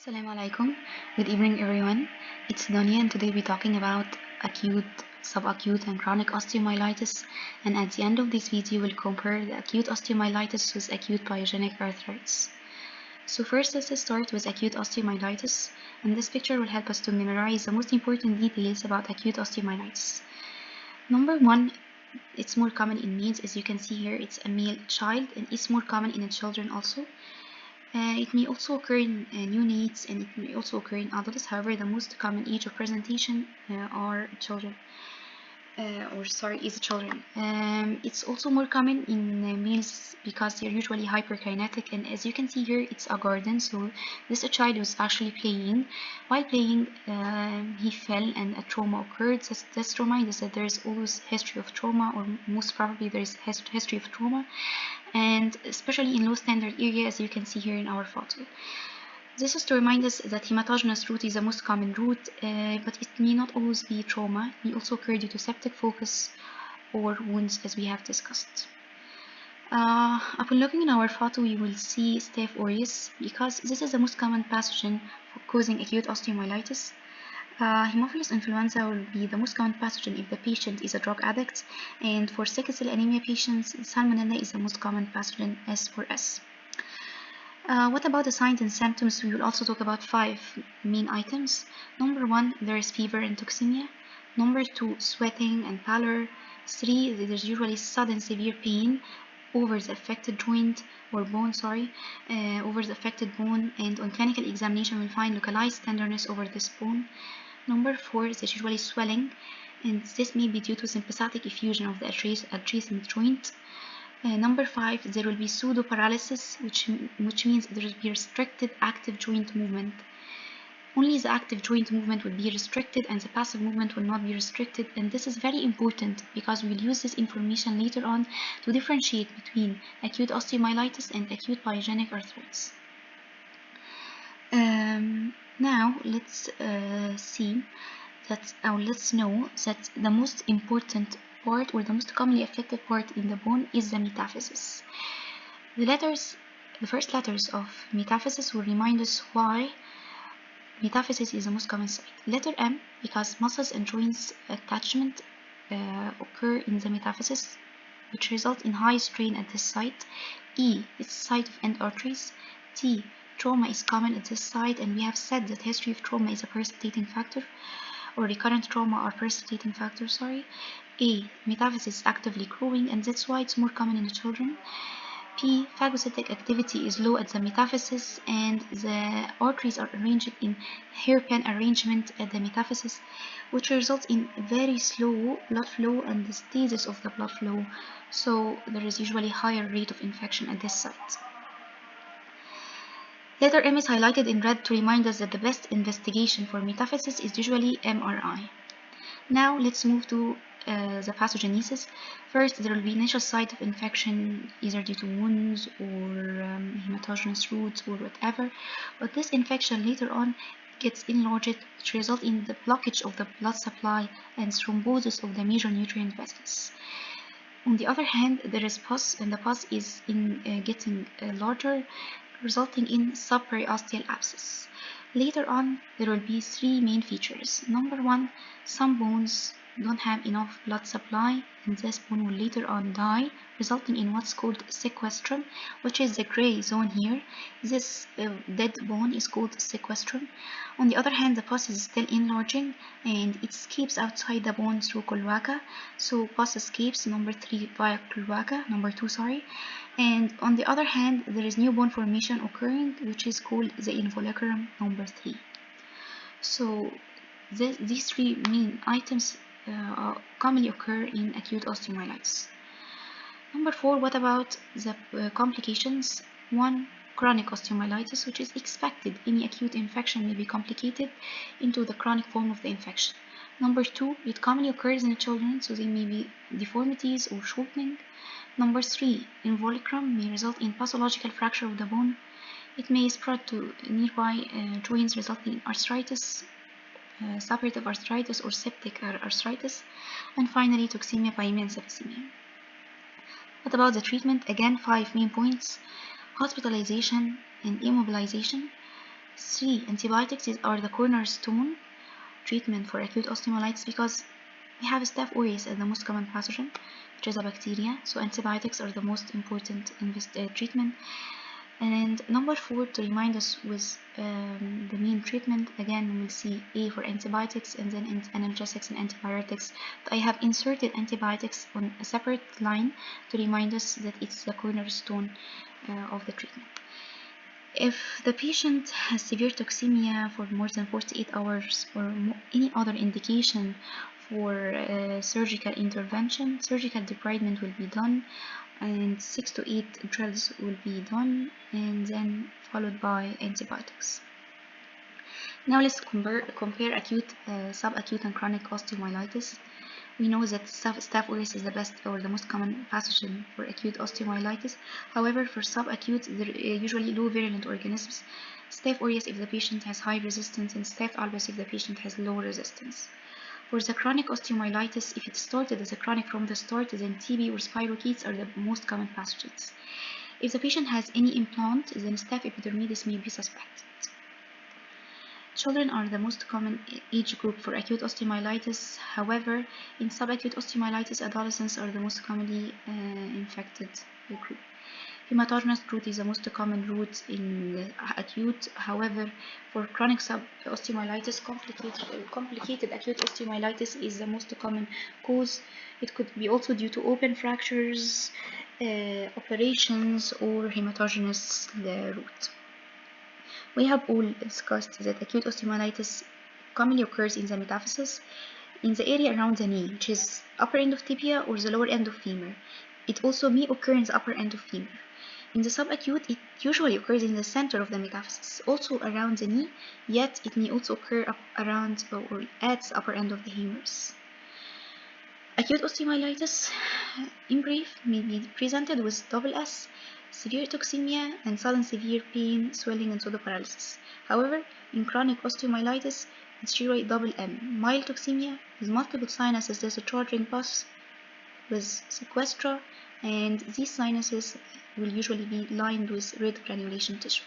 Assalamu alaikum. Good evening, everyone. It's Dunya, and today we're talking about acute, subacute, and chronic osteomyelitis. And at the end of this video, we'll compare the acute osteomyelitis with acute pyogenic arthritis. So first, let's start with acute osteomyelitis. And this picture will help us to memorize the most important details about acute osteomyelitis. Number one, it's more common in males. As you can see here, it's a male child, and it's more common in children also. It may also occur in neonates, and it may also occur in adults. However, the most common age of presentation are children, is children. It's also more common in males because they're usually hyperkinetic, and as you can see here, it's a garden. So this child was actually playing. While playing, he fell and a trauma occurred. This reminds us that there is always history of trauma, or most probably there is history of trauma, and especially in low standard area, as you can see here in our photo. This is to remind us that hematogenous route is the most common route, but it may not always be trauma. It may also occur due to septic focus or wounds, as we have discussed. Upon looking in our photo, we will see Staph aureus because this is the most common pathogen causing acute osteomyelitis. Haemophilus influenza will be the most common pathogen if the patient is a drug addict, and for sickle cell anemia patients, Salmonella is the most common pathogen, S for S. What about the signs and symptoms? We will also talk about 5 main items. Number 1, there is fever and toxemia. Number 2, sweating and pallor. 3, there's usually sudden severe pain over the affected joint or bone, over the affected bone, and on clinical examination we'll find localized tenderness over this bone. Number 4 is usually swelling, and this may be due to sympathetic effusion of the adjacent joint. Number 5, there will be pseudo-paralysis, which means there will be restricted active joint movement. Only the active joint movement will be restricted and the passive movement will not be restricted, and this is very important because we will use this information later on to differentiate between acute osteomyelitis and acute pyogenic arthritis. Now let's let's know that the most important part, or the most commonly affected part in the bone, is the metaphysis. The first letters of metaphysis will remind us why metaphysis is the most common site. Letter M, because muscles and joints attachment occur in the metaphysis, which result in high strain at this site. E, it's the site of end arteries. T, trauma is common at this site, and we have said that history of trauma is a precipitating factor, or recurrent trauma are precipitating factors, A, metaphysis is actively growing, and that's why it's more common in the children. P, phagocytic activity is low at the metaphysis, and the arteries are arranged in hairpin arrangement at the metaphysis, which results in very slow blood flow and the stasis of the blood flow, so there is usually higher rate of infection at this site. Letter M is highlighted in red to remind us that the best investigation for metaphysis is usually MRI. Now let's move to the pathogenesis. First, there will be initial site of infection, either due to wounds or hematogenous routes or whatever, but this infection later on gets enlarged, which results in the blockage of the blood supply and thrombosis of the major nutrient vessels. On the other hand, there is pus, and the pus is getting larger, resulting in subperiosteal abscess. Later on, there will be 3 main features. Number 1, some bones don't have enough blood supply, and this bone will later on die, resulting in what's called sequestrum, which is the gray zone here. This dead bone is called sequestrum. On the other hand, the pus is still enlarging, and it escapes outside the bone through cloaca. So pus escapes, number 3, via cloaca, number 2, and on the other hand, there is new bone formation occurring, which is called the involucrum, number 3. So these 3 main items commonly occur in acute osteomyelitis. Number 4, what about the complications? 1, chronic osteomyelitis, which is expected. Any acute infection may be complicated into the chronic form of the infection. Number 2, it commonly occurs in children, so there may be deformities or shortening. Number 3, involucrum may result in pathological fracture of the bone. It may spread to nearby joints, resulting in arthritis, suppurative arthritis or septic arthritis, and finally toxemia, pyemia, and septicemia. What about the treatment? Again, 5 main points: hospitalization and immobilization. 3. Antibiotics are the cornerstone treatment for acute osteomyelitis because we have Staph aureus as the most common pathogen, which is a bacteria, so antibiotics are the most important treatment. And number 4, to remind us with the main treatment, again we'll see A for antibiotics and then analgesics and antibiotics. But I have inserted antibiotics on a separate line to remind us that it's the cornerstone of the treatment. If the patient has severe toxemia for more than 48 hours or any other indication for surgical intervention, surgical debridement will be done, and 6 to 8 drills will be done, and then followed by antibiotics. Now let's compare acute, subacute, and chronic osteomyelitis. We know that Staph aureus is the best or the most common pathogen for acute osteomyelitis. However, for subacute, there are usually low virulent organisms. Staph aureus if the patient has high resistance, and Staph albus if the patient has low resistance. For the chronic osteomyelitis, if it started as a chronic from the start, then TB or spirochetes are the most common pathogens. If the patient has any implant, then Staph epidermidis may be suspected. Children are the most common age group for acute osteomyelitis. However, in subacute osteomyelitis, adolescents are the most commonly infected group. Hematogenous route is the most common route in acute. However, for chronic osteomyelitis, complicated acute osteomyelitis is the most common cause. It could be also due to open fractures, operations, or hematogenous route. We have all discussed that acute osteomyelitis commonly occurs in the metaphysis, in the area around the knee, which is upper end of tibia or the lower end of femur. It also may occur in the upper end of femur. In the subacute, it usually occurs in the center of the metaphysis, also around the knee, yet it may also occur around or at the upper end of the humerus. Acute osteomyelitis, in brief, may be presented with double S, severe toxemia, and sudden severe pain, swelling, and pseudoparalysis. However, in chronic osteomyelitis, it's usually double M, mild toxemia with multiple sinuses discharging pus with sequestra, and these sinuses will usually be lined with red granulation tissue.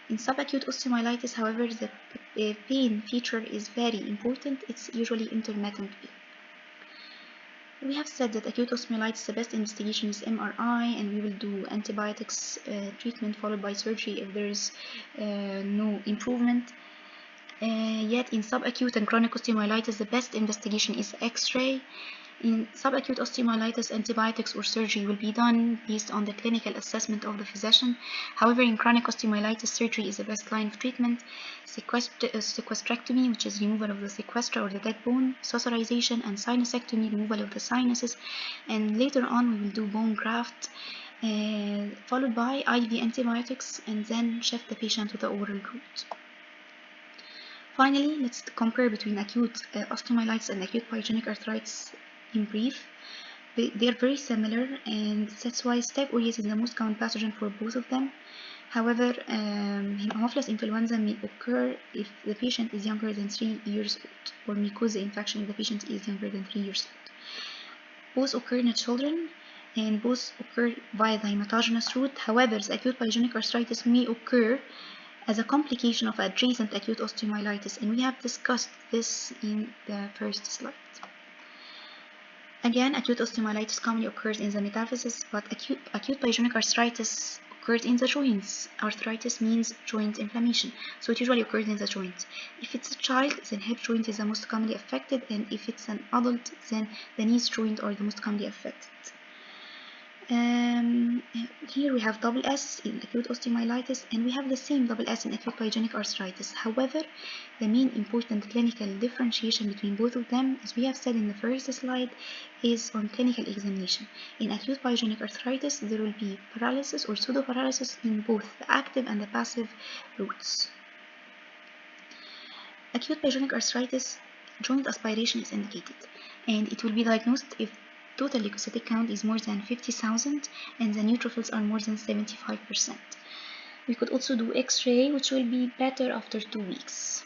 In subacute osteomyelitis, however, the pain feature is very important. It's usually intermittent pain. We have said that acute osteomyelitis, the best investigation is MRI, and we will do antibiotics treatment followed by surgery if there is no improvement. Yet in subacute and chronic osteomyelitis, the best investigation is X-ray. In subacute osteomyelitis, antibiotics or surgery will be done based on the clinical assessment of the physician. However, in chronic osteomyelitis, surgery is the best line of treatment. Sequestrectomy, which is removal of the sequestra or the dead bone, suturization, and sinusectomy, removal of the sinuses. And later on, we will do bone graft, followed by IV antibiotics, and then shift the patient to the oral route. Finally, let's compare between acute osteomyelitis and acute pyogenic arthritis in brief. They are very similar, and that's why Staph aureus is the most common pathogen for both of them. However, Haemophilus influenza may occur if the patient is younger than 3 years old, or may cause the infection if the patient is younger than 3 years old. Both occur in children, and both occur via the hematogenous route. However, the acute pyogenic arthritis may occur as a complication of adjacent acute osteomyelitis, and we have discussed this in the first slide. Again, acute osteomyelitis commonly occurs in the metaphysis, but acute pyogenic arthritis occurs in the joints. Arthritis means joint inflammation, so it usually occurs in the joints. If it's a child, then hip joint is the most commonly affected, and if it's an adult, then the knees joint are the most commonly affected. Here we have double S in acute osteomyelitis, and we have the same double S in acute pyogenic arthritis. However, the main important clinical differentiation between both of them, as we have said in the first slide, is on clinical examination. In acute pyogenic arthritis, there will be paralysis or pseudoparalysis in both the active and the passive routes. Acute pyogenic arthritis, joint aspiration is indicated, and it will be diagnosed if total leukocytic count is more than 50,000 and the neutrophils are more than 75%. We could also do X-ray, which will be better after 2 weeks.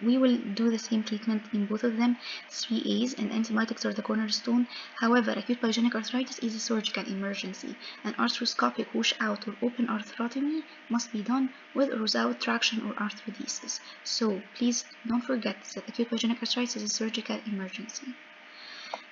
We will do the same treatment in both of them, 3As, and antibiotics are the cornerstone. However, acute pyogenic arthritis is a surgical emergency. An arthroscopic wash-out or open arthrotomy must be done with or without traction or arthrodesis. So please don't forget that acute pyogenic arthritis is a surgical emergency.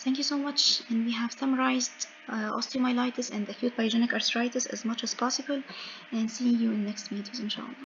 Thank you so much, and we have summarized osteomyelitis and acute pyogenic arthritis as much as possible, and see you in next videos inshallah.